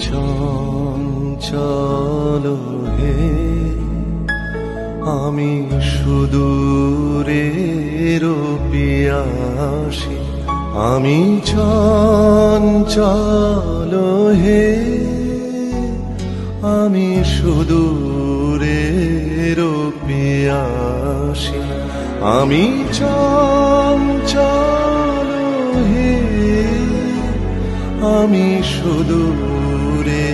চঞ্চল হে আমি সুদূরের পিয়াসী আমি চঞ্চল হে আমি সুদূরের পিয়াসী আমি চঞ্চল হে আমি সুদূরের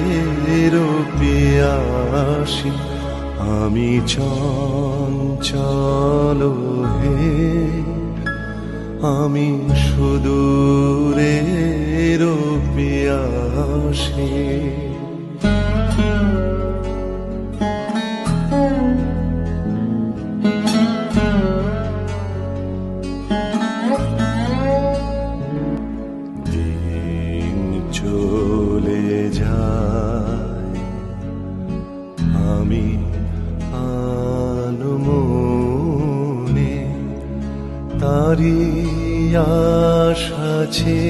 পিয়াসী আমি চঞ্চল হে আমি সুদূরের পিয়াসী দিন চলে যায় আমি আনমনে তারি আশাছে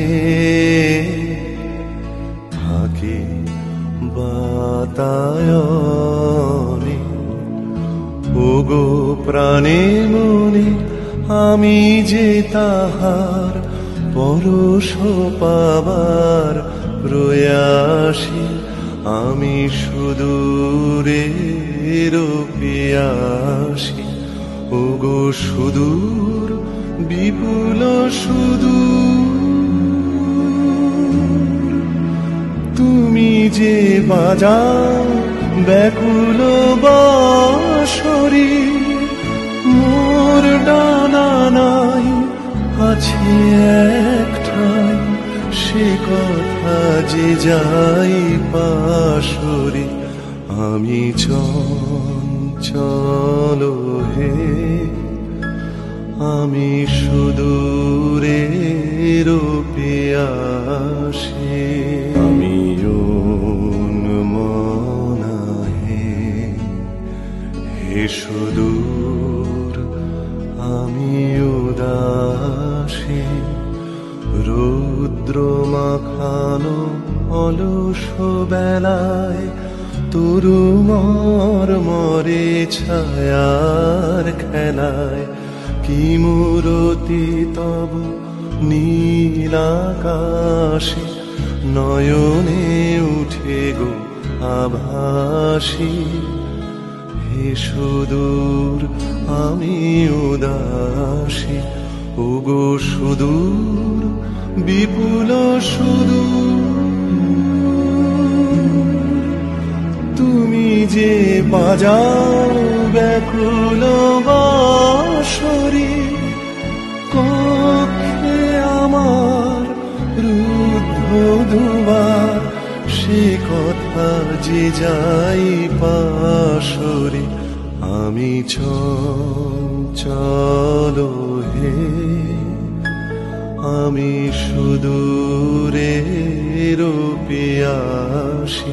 থাকে বাতায়নে ওগো প্রাণে মনে আমি যে তাহার পরশ পাবার প্রয়াসী আমি সুদূরের পিয়াসী ওগো সুদূর বিপুল সুদূর তুমি যে বাজাও ব্যাকুল বাঁশরি মোর ডানা নাই আছে একটাই সে কথা যে যাই পাশরি আমি চঞ্চল হে আমি সুদূরের পিয়াসী আমি উন্মনা হে হে সুদূর আমি উদাসী রৌদ্র মাখানো অলস বেলায় তরু মরে ছায়ার খেলায় কি মূরতি তব নীল আকাশে নয়নে উঠে গো আভাসী হে সুদূর আমি উদাসী ওগো সুদূর বিপুল সুদূর তুমি যে বাজাও ব্যাকুল বাঁশরি কক্ষে আমার রুদ্ধ দুবার সে কথা যে যাই পাশরি আমি চঞ্চল হে আমি সুদূরের পিয়াসী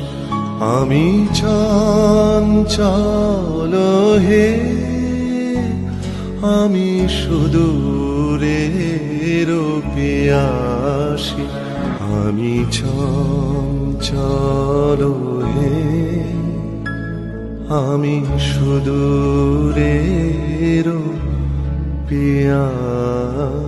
আমি চঞ্চল হে আমি সুদূরের পিয়াসী আমি চঞ্চল হে আমি সুদূরের পিয়াসী